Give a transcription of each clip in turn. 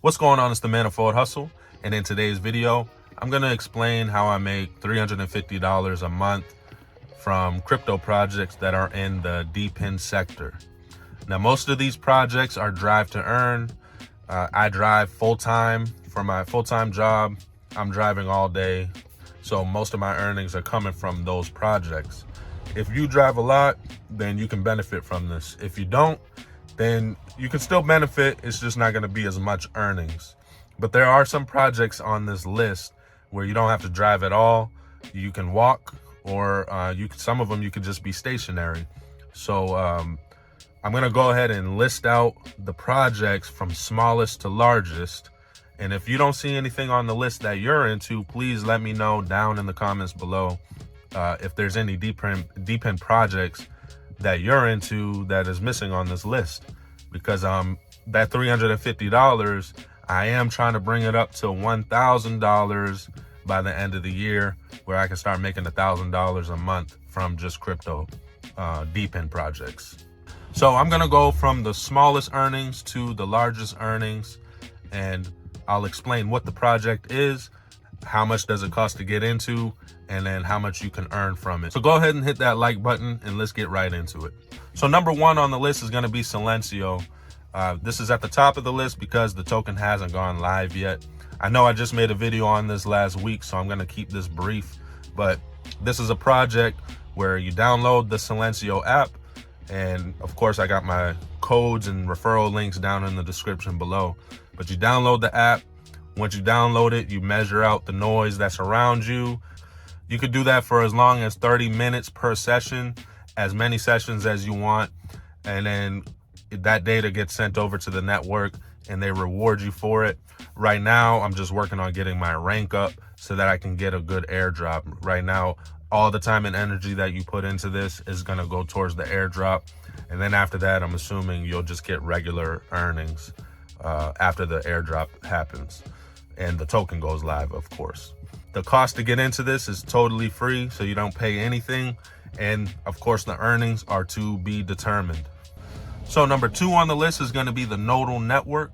What's going on? It's the Manifold Hustle, and in today's video, I'm going to explain how I make $350 a month from crypto projects that are in the DePin sector. Now, most of these projects are drive to earn. I drive full-time for my full-time job. I'm driving all day, so most of my earnings are coming from those projects. If you drive a lot, then you can benefit from this. If you don't, then you can still benefit. It's just not going to be as much earnings. But there are some projects on this list where you don't have to drive at all. You can walk, or some of them you could just be stationary. So I'm going to go ahead and list out the projects from smallest to largest. And if you don't see anything on the list that you're into, please let me know down in the comments below if there's any DePin projects that you're into that is missing on this list, because that $350, I am trying to bring it up to $1,000 by the end of the year, where I can start making $1,000 a month from just crypto DePin projects. So I'm gonna go from the smallest earnings to the largest earnings, and I'll explain what the project is, how much does it cost to get into, and then how much you can earn from it. So go ahead and hit that like button and let's get right into it. So number one on the list is going to be Silencio. This is at the top of the list because the token hasn't gone live yet. I know I just made a video on this last week, so I'm going to keep this brief, but this is a project where you download the Silencio app, and of course I got my codes and referral links down in the description below. But you download the app. Once you download it, you measure out the noise that's around you. You could do that for as long as 30 minutes per session, as many sessions as you want. And then that data gets sent over to the network and they reward you for it. Right now, I'm just working on getting my rank up so that I can get a good airdrop. Right now, all the time and energy that you put into this is gonna go towards the airdrop. And then after that, I'm assuming you'll just get regular earnings after the airdrop happens and the token goes live, of course. The cost to get into this is totally free, so you don't pay anything. And of course, the earnings are to be determined. So number two on the list is going to be the Nodle Network.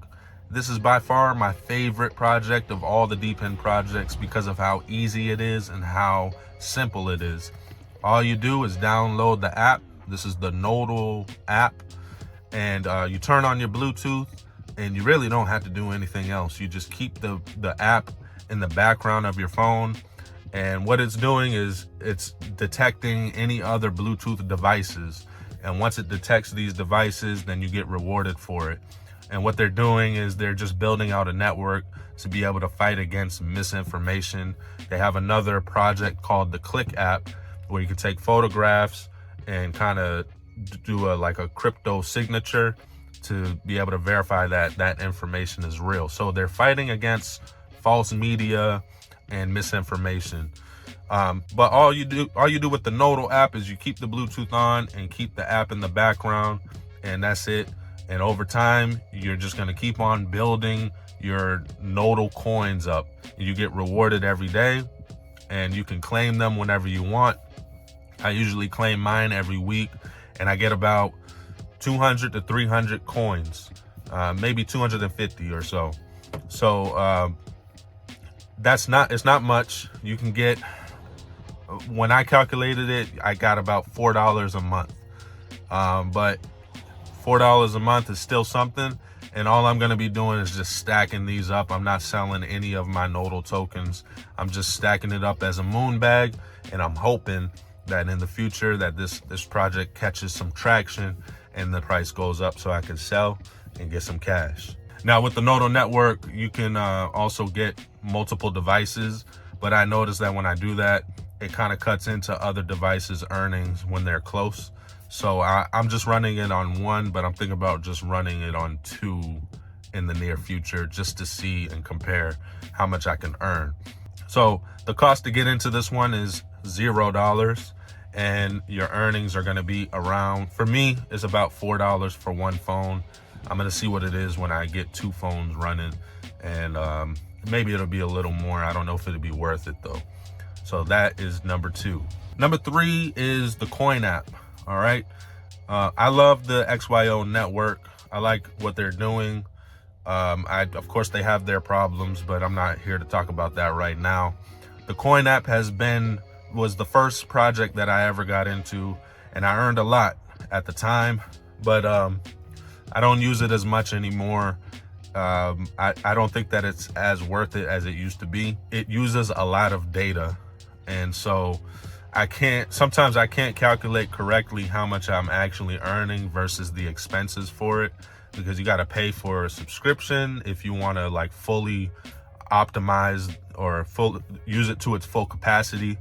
This is by far my favorite project of all the DePin projects because of how easy it is and how simple it is. All you do is download the app. This is the Nodle app. And you turn on your Bluetooth, and you really don't have to do anything else. You just keep the app in the background of your phone, and what it's doing is it's detecting any other Bluetooth devices, and once it detects these devices, then you get rewarded for it. And what they're doing is they're just building out a network to be able to fight against misinformation. They have another project called the Click app, where you can take photographs and kind of do like a crypto signature to be able to verify that that information is real. So they're fighting against false media and misinformation. But all you do with the Nodle app is you keep the Bluetooth on and keep the app in the background, and that's it. And over time, you're just going to keep on building your Nodle coins up. You get rewarded every day, and you can claim them whenever you want. I usually claim mine every week, and I get about 200 to 300 coins, maybe 250 or so. So it's not much. You can get, when I calculated it, I got about $4 a month. But $4 a month is still something. And all I'm going to be doing is just stacking these up. I'm not selling any of my Nodle tokens. I'm just stacking it up as a moon bag. And I'm hoping that in the future that this project catches some traction and the price goes up so I can sell and get some cash. Now with the Nodle Network, you can also get multiple devices, but I noticed that when I do that, it kind of cuts into other devices' earnings when they're close. So I'm just running it on one, but I'm thinking about just running it on two in the near future, just to see and compare how much I can earn. So the cost to get into this one is $0, and your earnings are going to be around, for me, it's about $4 for one phone. I'm going to see what it is when I get two phones running, and maybe it'll be a little more. I don't know if it'll be worth it though. So that is number two. Number three is the Coin app. All right. I love the XYO network. I like what they're doing. Of course, they have their problems, but I'm not here to talk about that right now. The Coin app was the first project that I ever got into, and I earned a lot at the time, but I don't use it as much anymore. I don't think that it's as worth it as it used to be. It uses a lot of data, and so sometimes I can't calculate correctly how much I'm actually earning versus the expenses for it, because you got to pay for a subscription if you want to like fully optimize or use it to its full capacity.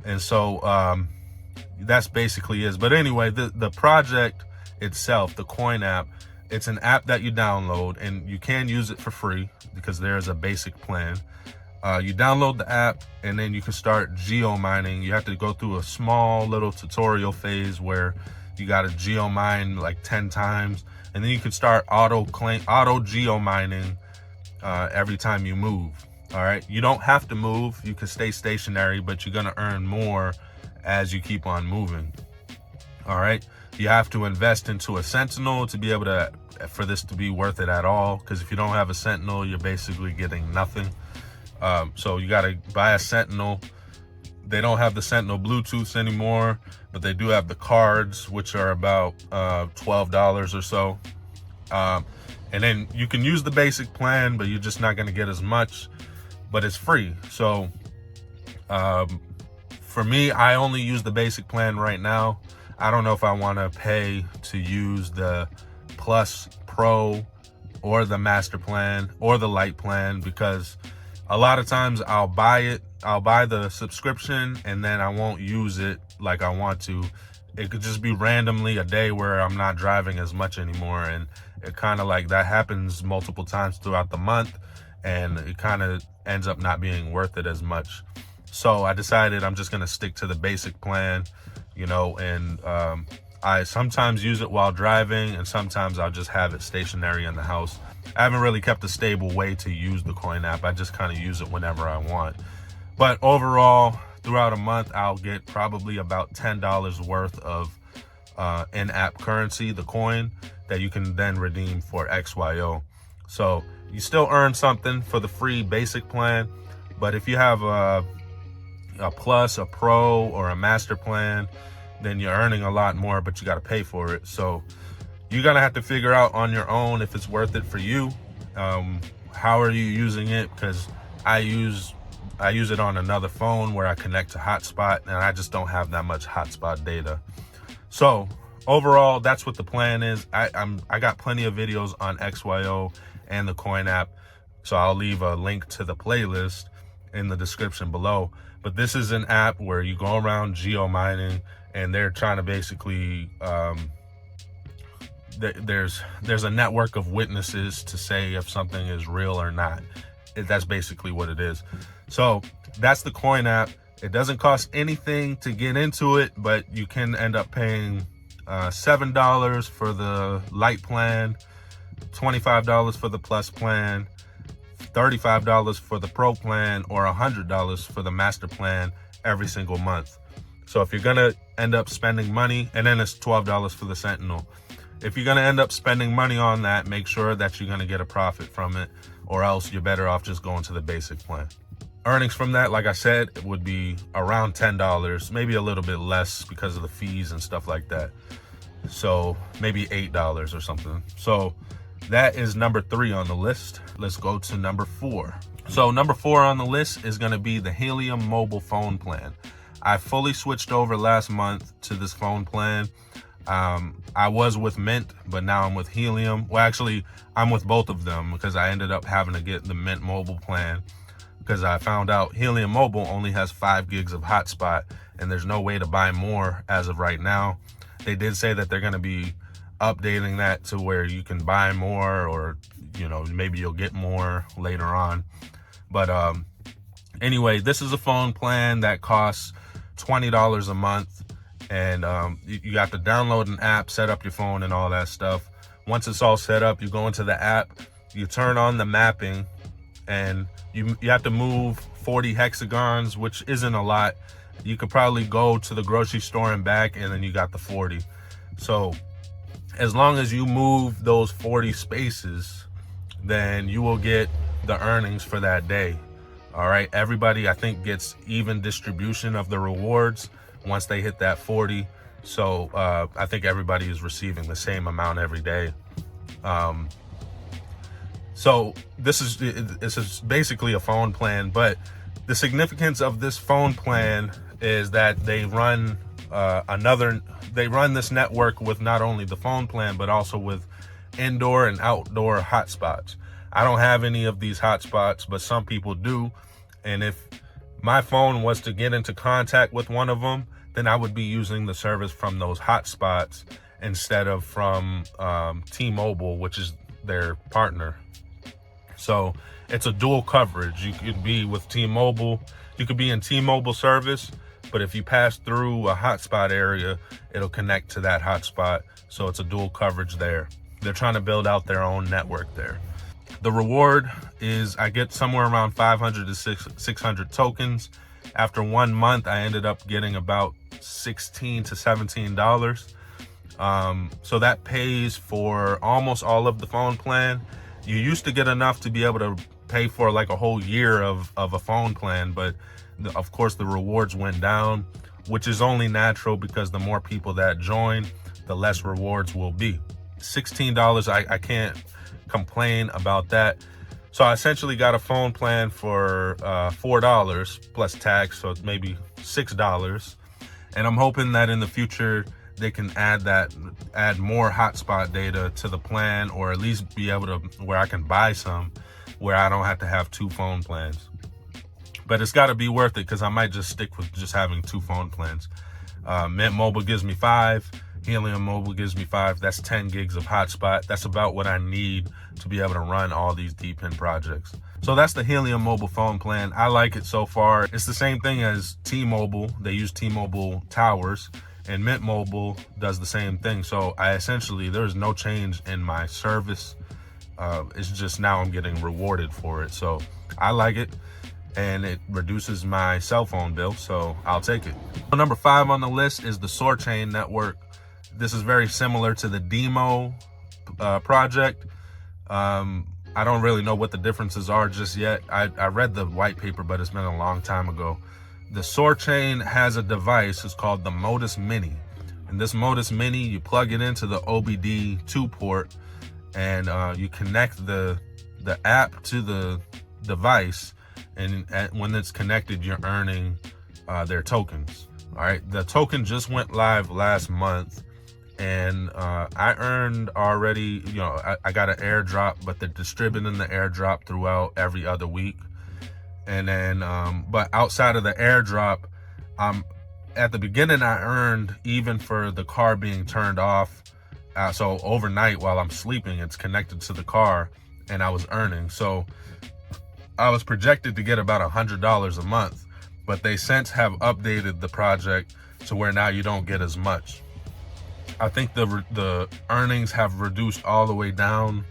And so that's basically it. But anyway, the project itself, the Coin app, it's an app that you download, and you can use it for free because there's a basic plan. You download the app, and then you can start geo mining. You have to go through a small little tutorial phase where you got to geo mine like 10 times, and then you can start auto geo mining every time you move. All right, you don't have to move, you can stay stationary, but you're gonna earn more as you keep on moving. All right, you have to invest into a Sentinel to be able to, for this to be worth it at all, because if you don't have a Sentinel, you're basically getting nothing. So you got to buy a Sentinel. They don't have the Sentinel Bluetooths anymore, but they do have the cards, which are about $12 or so. And then you can use the basic plan, but you're just not going to get as much, but it's free. So for me, I only use the basic plan right now. I don't know if I want to pay to use the Plus, Pro, or the Master plan or the Light plan, because a lot of times I'll buy the subscription and then I won't use it like I want to. It could just be randomly a day where I'm not driving as much anymore, and it kind of like that happens multiple times throughout the month, and it kind of ends up not being worth it as much. So I decided I'm just gonna stick to the basic plan, and I sometimes use it while driving, and sometimes I'll just have it stationary in the house. I haven't really kept a stable way to use the Coin app. I just kind of use it whenever I want. But overall, throughout a month, I'll get probably about $10 worth of in-app currency, the coin, that you can then redeem for XYO. So you still earn something for the free basic plan, but if you have a Plus, a Pro, or a Master plan, then you're earning a lot more, but you got to pay for it. So you're gonna have to figure out on your own if it's worth it for you. How are you using it? Because I use it on another phone where I connect to hotspot, and I just don't have that much hotspot data. So overall, that's what the plan is. I got plenty of videos on XYO and the Coin app, so I'll leave a link to the playlist in the description below. But this is an app where you go around geo mining, and they're trying to basically there's a network of witnesses to say if something is real or not. That's basically what it is. So that's the Coin app. It doesn't cost anything to get into it, but you can end up paying $7 for the Light plan, $25 for the Plus plan, $35 for the Pro plan, or $100 for the Master plan every single month. So if you're gonna end up spending money, and then it's $12 for the Sentinel. If you're gonna end up spending money on that, make sure that you're gonna get a profit from it, or else you're better off just going to the basic plan. Earnings from that, like I said, it would be around $10, maybe a little bit less because of the fees and stuff like that. So maybe $8 or something. So that is number 3 on the list. Let's go to number 4. So number 4 on the list is gonna be the Helium Mobile phone plan. I fully switched over last month to this phone plan. I was with Mint, but now I'm with Helium. Well, actually, I'm with both of them because I ended up having to get the Mint Mobile plan because I found out Helium Mobile only has 5 gigs of hotspot, and there's no way to buy more as of right now. They did say that they're going to be updating that to where you can buy more, or maybe you'll get more later on. But anyway, this is a phone plan that costs $20 a month, and you have to download an app, set up your phone and all that stuff. Once it's all set up, you go into the app, you turn on the mapping, and you have to move 40 hexagons, which isn't a lot. You could probably go to the grocery store and back, and then you got the 40. So as long as you move those 40 spaces, then you will get the earnings for that day. All right, everybody I think gets even distribution of the rewards once they hit that 40. So I think everybody is receiving the same amount every day. So this is basically a phone plan, but the significance of this phone plan is that they run this network with not only the phone plan, but also with indoor and outdoor hotspots. I don't have any of these hotspots, but some people do. And if my phone was to get into contact with one of them, then I would be using the service from those hotspots instead of from T-Mobile, which is their partner. So it's a dual coverage. You could be with T-Mobile, you could be in T-Mobile service, but if you pass through a hotspot area, it'll connect to that hotspot. So it's a dual coverage there. They're trying to build out their own network there. The reward is I get somewhere around 500 to 600 tokens. After 1 month, I ended up getting about $16 to $17. So that pays for almost all of the phone plan. You used to get enough to be able to pay for like a whole year of a phone plan, but of course the rewards went down, which is only natural because the more people that join, the less rewards will be. $16, I can't complain about that. So I essentially got a phone plan for $4 plus tax, so maybe $6. And I'm hoping that in the future they can add more hotspot data to the plan, or at least be able to where I can buy some where I don't have to have 2 phone plans. But it's got to be worth it because I might just stick with just having 2 phone plans. Mint Mobile gives me 5. Helium Mobile gives me 5. That's 10 gigs of hotspot. That's about what I need to be able to run all these DePin projects. So that's the Helium Mobile phone plan. I like it so far. It's the same thing as T-Mobile. They use T-Mobile towers, and Mint Mobile does the same thing. So there's no change in my service. It's just now I'm getting rewarded for it. So I like it, and it reduces my cell phone bill, so I'll take it. Number 5 on the list is the Soarchain network. This is very similar to the Demo project. I don't really know what the differences are just yet. I read the white paper, but it's been a long time ago. The Soarchain has a device. It's called the Modus Mini. And this Modus Mini, you plug it into the OBD2 port, and you connect the app to the device. And when it's connected, you're earning their tokens. All right. The token just went live last month. And I earned already, I got an airdrop, but they're distributing the airdrop throughout every other week. And then, but outside of the airdrop, at the beginning, I earned even for the car being turned off. So overnight while I'm sleeping, it's connected to the car, and I was earning. So I was projected to get about $100 a month, but they since have updated the project to where now you don't get as much. I think the earnings have reduced all the way down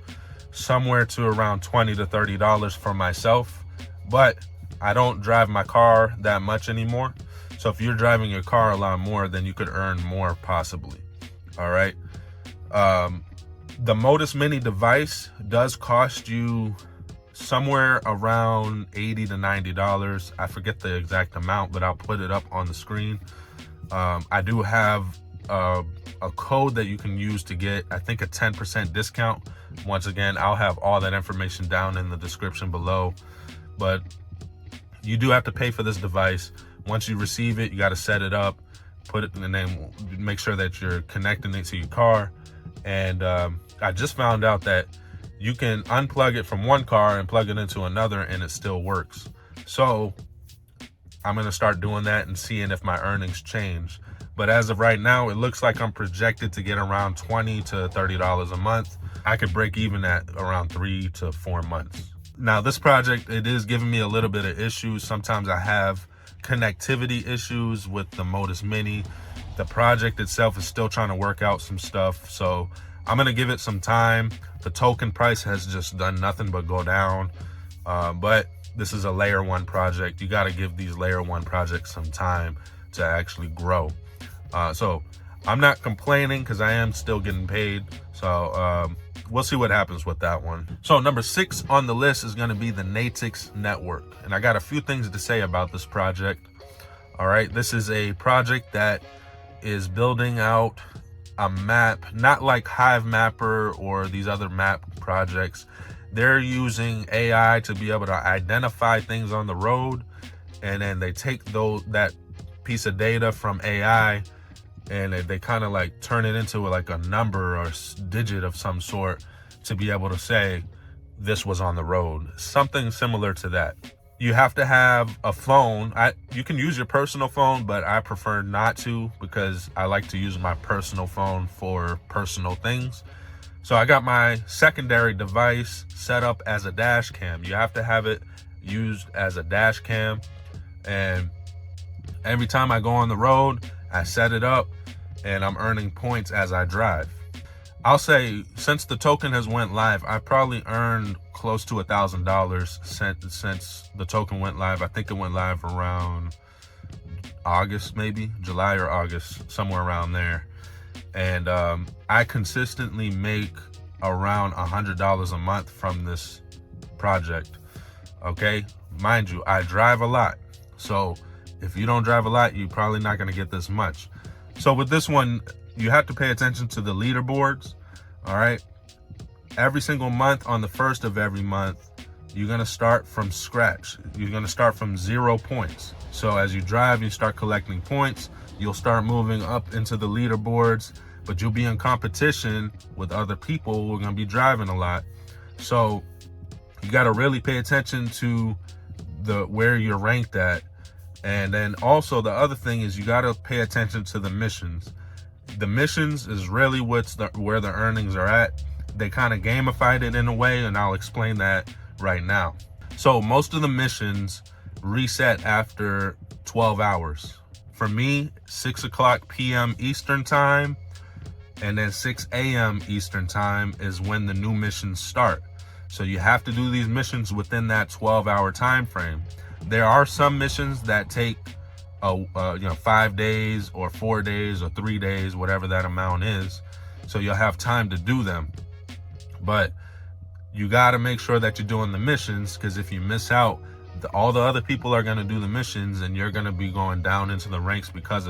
somewhere to around $20 to $30 for myself, but I don't drive my car that much anymore. So if you're driving your car a lot more, then you could earn more possibly. All right. The Modus Mini device does cost you somewhere around $80 to $90. I forget the exact amount, but I'll put it up on the screen. I do have a code that you can use to get, I think, a 10% discount. Once again, I'll have all that information down in the description below, but you do have to pay for this device. Once you receive it, you got to set it up, put it in the name, make sure that you're connecting it to your car. And I just found out that you can unplug it from one car and plug it into another, and it still works. So I'm going to start doing that and seeing if my earnings change. But as of right now, it looks like I'm projected to get around $20 to $30 a month. I could break even at around 3 to 4 months. Now, this project, it is giving me a little bit of issues. Sometimes I have connectivity issues with the Modus Mini. The project itself is still trying to work out some stuff. So I'm going to give it some time. The token price has just done nothing but go down. But this is a layer 1 project. You got to give these layer 1 projects some time to actually grow. So I'm not complaining because I am still getting paid. So we'll see what happens with that one. So number 6 on the list is going to be the NATIX Network. And I got a few things to say about this project. All right, this is a project that is building out a map, not like Hivemapper or these other map projects. They're using AI to be able to identify things on the road, and then they take that piece of data from AI and they kind of like turn it into like a number or digit of some sort to be able to say this was on the road. Something similar to that. You have to have a phone. You can use your personal phone, but I prefer not to because I like to use my personal phone for personal things. So I got my secondary device set up as a dash cam. You have to have it used as a dash cam. And every time I go on the road, I set it up and I'm earning points as I drive. I'll say since the token has went live, I probably earned close to $1,000 since the token went live. I think it went live around August, maybe July or August, somewhere around there. And I consistently make around $100 a month from this project. Okay, mind you, I drive a lot. So if you don't drive a lot, you're probably not going to get this much. So with this one, you have to pay attention to the leaderboards. All right. Every single month, on the first of every month, you're going to start from scratch. You're going to start from 0 points. So as you drive, you start collecting points. You'll start moving up into the leaderboards, but you'll be in competition with other people who are going to be driving a lot. So you got to really pay attention to where you're ranked at. And then also the other thing is you got to pay attention to the missions. The missions is really where the earnings are at. They kind of gamified it in a way, and I'll explain that right now. So most of the missions reset after 12 hours. For me, 6 p.m. Eastern time, and then 6 a.m. Eastern time is when the new missions start. So you have to do these missions within that 12-hour time frame. There are some missions that take 5 days or 4 days or 3 days, whatever that amount is. So you'll have time to do them. But you got to make sure that you're doing the missions, because if you miss out, all the other people are going to do the missions and you're going to be going down into the ranks because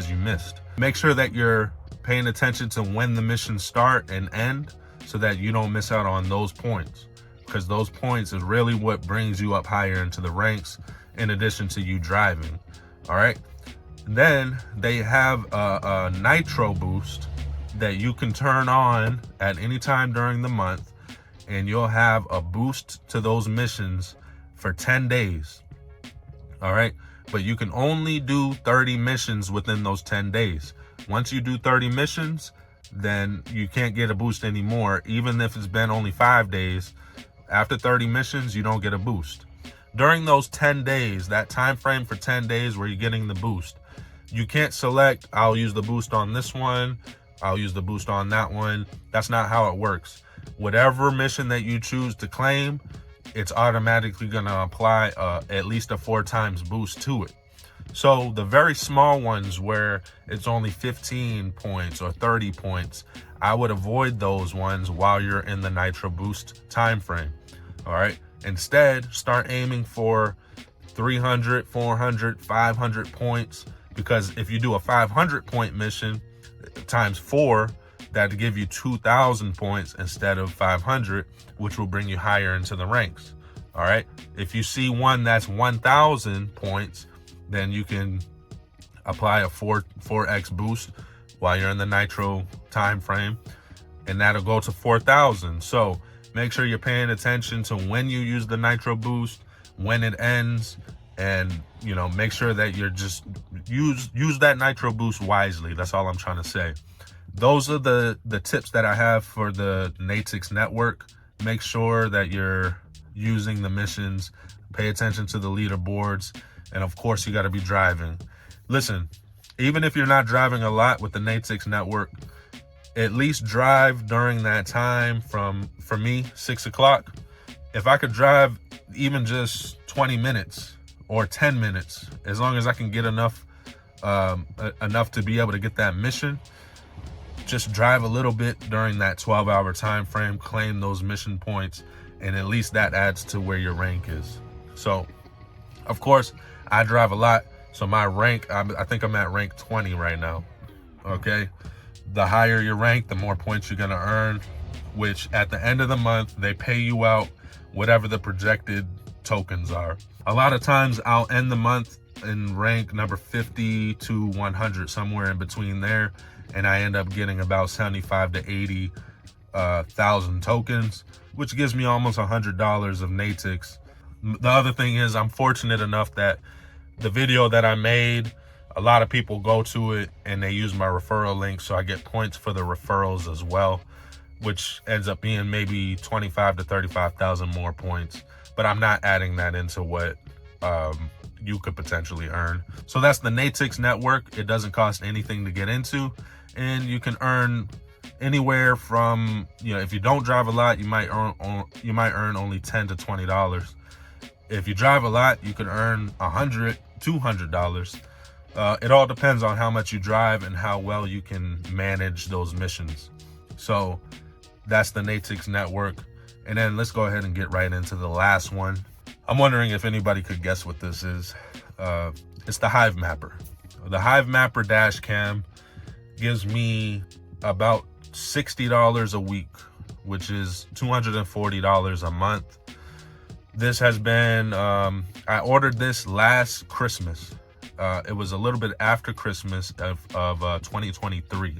you missed. Make sure that you're paying attention to when the missions start and end so that you don't miss out on those points, because those points is really what brings you up higher into the ranks, in addition to you driving. All right. Then they have a nitro boost that you can turn on at any time during the month, and you'll have a boost to those missions for 10 days. All right. But you can only do 30 missions within those 10 days. Once you do 30 missions, then you can't get a boost anymore. Even if it's been only 5 days, after 30 missions, you don't get a boost. During those 10 days, that time frame for 10 days where you're getting the boost, you can't select, I'll use the boost on this one, I'll use the boost on that one. That's not how it works. Whatever mission that you choose to claim, it's automatically going to apply at least a 4 times boost to it. So the very small ones where it's only 15 points or 30 points, I would avoid those ones while you're in the nitro boost time frame. All right. Instead, start aiming for 300, 400, 500 points, because if you do a 500 point mission times 4, that'll give you 2,000 points instead of 500, which will bring you higher into the ranks. All right. If you see one that's 1,000 points, then you can apply a 4x boost while you're in the nitro time frame, and that'll go to 4,000. So make sure you're paying attention to when you use the nitro boost, when it ends, and make sure that you're just use that nitro boost wisely. That's all I'm trying to say. Those are the tips that I have for the NATIX network. Make sure that you're using the missions, pay attention to the leaderboards, and of course you got to be driving. Listen, even if you're not driving a lot with the NATIX network, at least drive during that time for me, 6 o'clock. If I could drive even just 20 minutes or 10 minutes, as long as I can get enough to be able to get that mission, just drive a little bit during that 12-hour time frame, claim those mission points, and at least that adds to where your rank is. So of course I drive a lot, so my rank, I think I'm at rank 20 right now. Okay, the higher your rank, the more points you're gonna earn, which at the end of the month they pay you out whatever the projected tokens are. A lot of times I'll end the month in rank number 50 to 100, somewhere in between there, and I end up getting about 75 to 80 thousand tokens, which gives me almost $100 of NATIX. The other thing is, I'm fortunate enough that the video that I made, a lot of people go to it and they use my referral link, so I get points for the referrals as well, which ends up being maybe 25 to 35,000 more points. But I'm not adding that into what you could potentially earn. So that's the NATIX network. It doesn't cost anything to get into, and you can earn anywhere from, you know, if you don't drive a lot, you might earn only $10 to $20. If you drive a lot, you can earn $100, $200. It all depends on how much you drive and how well you can manage those missions. So that's the NATIX network. And then let's go ahead and get right into the last one. I'm wondering if anybody could guess what this is. It's the Hivemapper. The Hivemapper dash cam gives me about $60 a week, which is $240 a month. This has been, I ordered this last Christmas. It was a little bit after Christmas of 2023.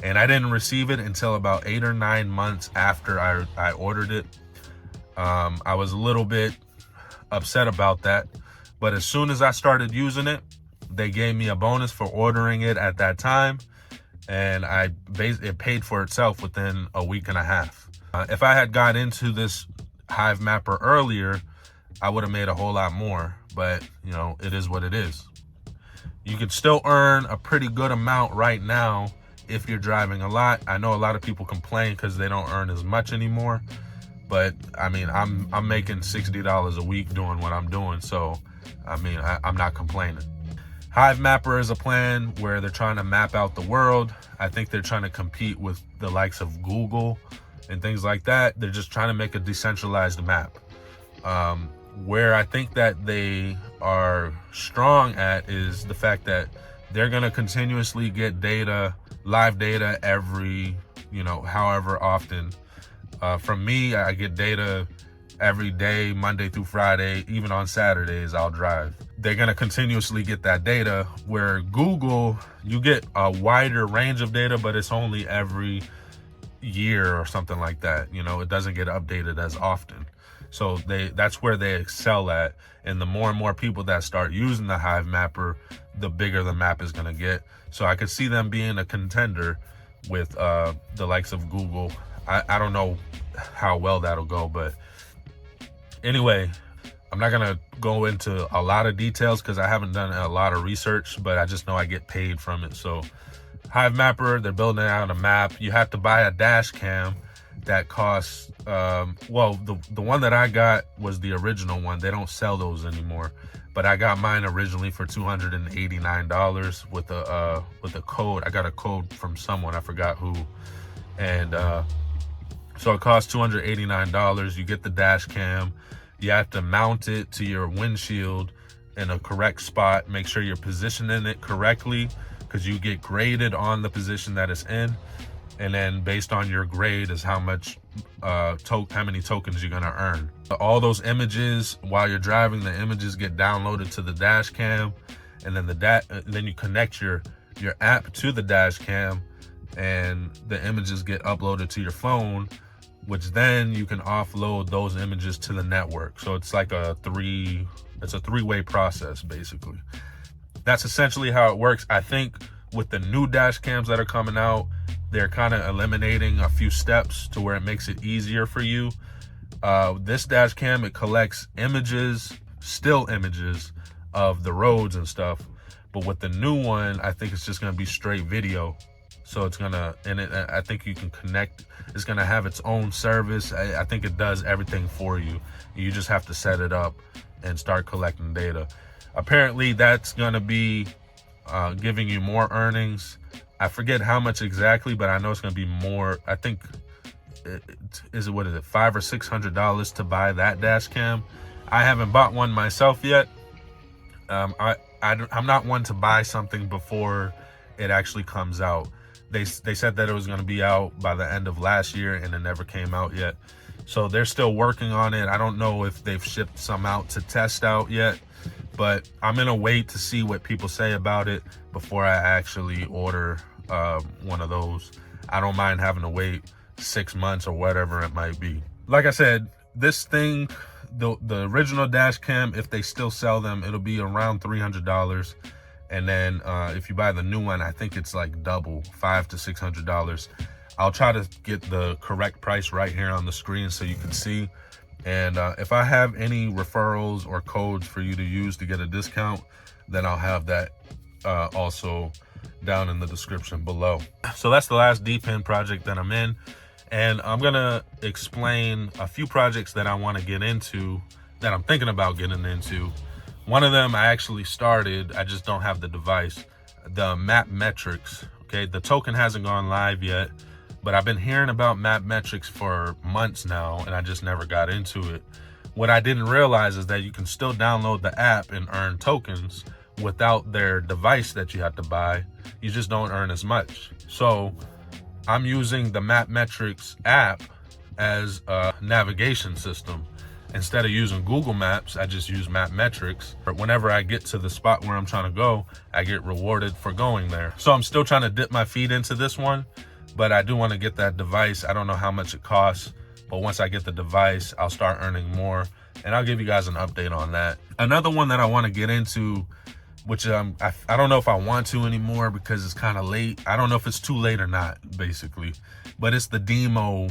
And I didn't receive it until about 8 or 9 months after I ordered it. I was a little bit upset about that, but as soon as I started using it, they gave me a bonus for ordering it at that time, and it paid for itself within a week and a half. If I had got into this Hivemapper earlier, I would have made a whole lot more, but you know, it is what it is. You can still earn a pretty good amount right now if you're driving a lot. I know a lot of people complain because they don't earn as much anymore, but I mean, I'm making $60 a week doing what I'm doing, so I mean, I'm not complaining. Hivemapper is a plan where they're trying to map out the world. I think they're trying to compete with the likes of Google and things like that. They're just trying to make a decentralized map. Where I think that they are strong at is the fact that they're going to continuously get data, live data every, you know, however often. From me, I get data every day, Monday through Friday. Even on Saturdays, I'll drive. They're going to continuously get that data, where Google, you get a wider range of data, but it's only every year or something like that. You know, it doesn't get updated as often. So that's where they excel at. And the more and more people that start using the Hivemapper, the bigger the map is going to get. So I could see them being a contender with the likes of Google. I don't know how well that'll go, but anyway, I'm not going to go into a lot of details because I haven't done a lot of research, but I just know I get paid from it. So Hivemapper, they're building out a map. You have to buy a dash cam that costs, well, the one that I got was the original one. They don't sell those anymore, but I got mine originally for $289 with a code. I got a code from someone, I forgot who. And so it costs $289. You get the dash cam. You have to mount it to your windshield in a correct spot. Make sure you're positioning it correctly, because you get graded on the position that it's in. And then based on your grade is how much, how many tokens you're gonna earn. All those images, while you're driving, the images get downloaded to the dash cam, and then then you connect your app to the dash cam, and the images get uploaded to your phone, which then you can offload those images to the network. So it's like it's a three-way process, basically. That's essentially how it works. I think with the new dash cams that are coming out, they're kind of eliminating a few steps to where it makes it easier for you. This dash cam, it collects images, still images of the roads and stuff. But with the new one, I think it's just gonna be straight video. So it's gonna, I think you can connect, it's gonna have its own service. I think it does everything for you. You just have to set it up and start collecting data. Apparently that's gonna be giving you more earnings. I forget how much exactly, but I know it's going to be more. I think is it $500 or $600 to buy that dash cam. I haven't bought one myself yet. I'm not one to buy something before it actually comes out. They said that it was going to be out by the end of last year, and it never came out yet. So they're still working on it. I don't know if they've shipped some out to test out yet, but I'm gonna wait to see what people say about it before I actually order one of those. I don't mind having to wait 6 months or whatever it might be. Like I said, this thing, the original dash cam, if they still sell them, it'll be around $300. And then if you buy the new one, I think it's like double, $500 to $600. I'll try to get the correct price right here on the screen so you can see. And if I have any referrals or codes for you to use to get a discount, then I'll have that also down in the description below. So that's the last DePin project that I'm in. And I'm gonna explain a few projects that I want to get into, that I'm thinking about getting into. One of them I actually started, I just don't have the device, the Mapmetrics. Okay, the token hasn't gone live yet, but I've been hearing about Mapmetrics for months now, and I just never got into it. What I didn't realize is that you can still download the app and earn tokens without their device that you have to buy. You just don't earn as much. So I'm using the Mapmetrics app as a navigation system. Instead of using Google Maps, I just use Mapmetrics. But whenever I get to the spot where I'm trying to go, I get rewarded for going there. So I'm still trying to dip my feet into this one, but I do want to get that device. I don't know how much it costs, but once I get the device, I'll start earning more, and I'll give you guys an update on that. Another one that I want to get into, which I don't know if I want to anymore because it's kind of late. I don't know if it's too late or not, basically. But it's the demo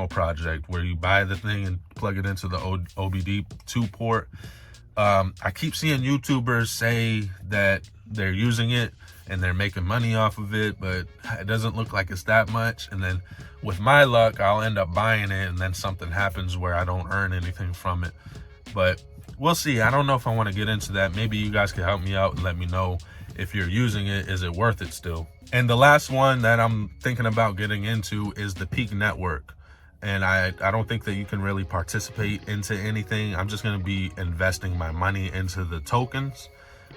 project where you buy the thing and plug it into the OBD2 port. I keep seeing YouTubers say that they're using it and they're making money off of it, but it doesn't look like it's that much. And then with my luck, I'll end up buying it, and then something happens where I don't earn anything from it. But we'll see. I don't know if I want to get into that. Maybe you guys can help me out and let me know if you're using it. Is it worth it still? And the last one that I'm thinking about getting into is the Peak Network. And I don't think that you can really participate into anything. I'm just going to be investing my money into the tokens.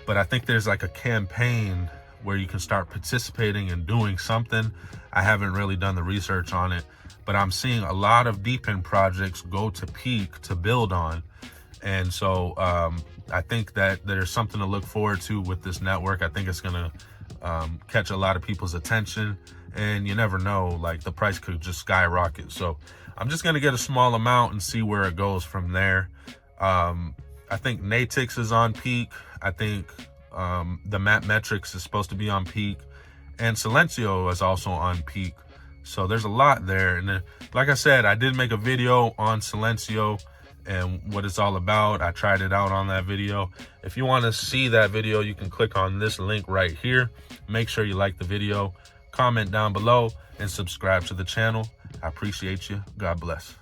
But I think there's like a campaign where you can start participating and doing something. I haven't really done the research on it, but I'm seeing a lot of DePin projects go to Peak to build on. And so I think that there's something to look forward to with this network. I think it's gonna catch a lot of people's attention, and you never know, like the price could just skyrocket. So I'm just gonna get a small amount and see where it goes from there. I think NATIX is on Peak. I think the Mapmetrics is supposed to be on Peak, and Silencio is also on Peak. So there's a lot there. And then, like I said, I did make a video on Silencio and what it's all about. I tried it out on that video. If you want to see that video, you can click on this link right here. Make sure you like the video, comment down below, and subscribe to the channel. I appreciate you. God bless.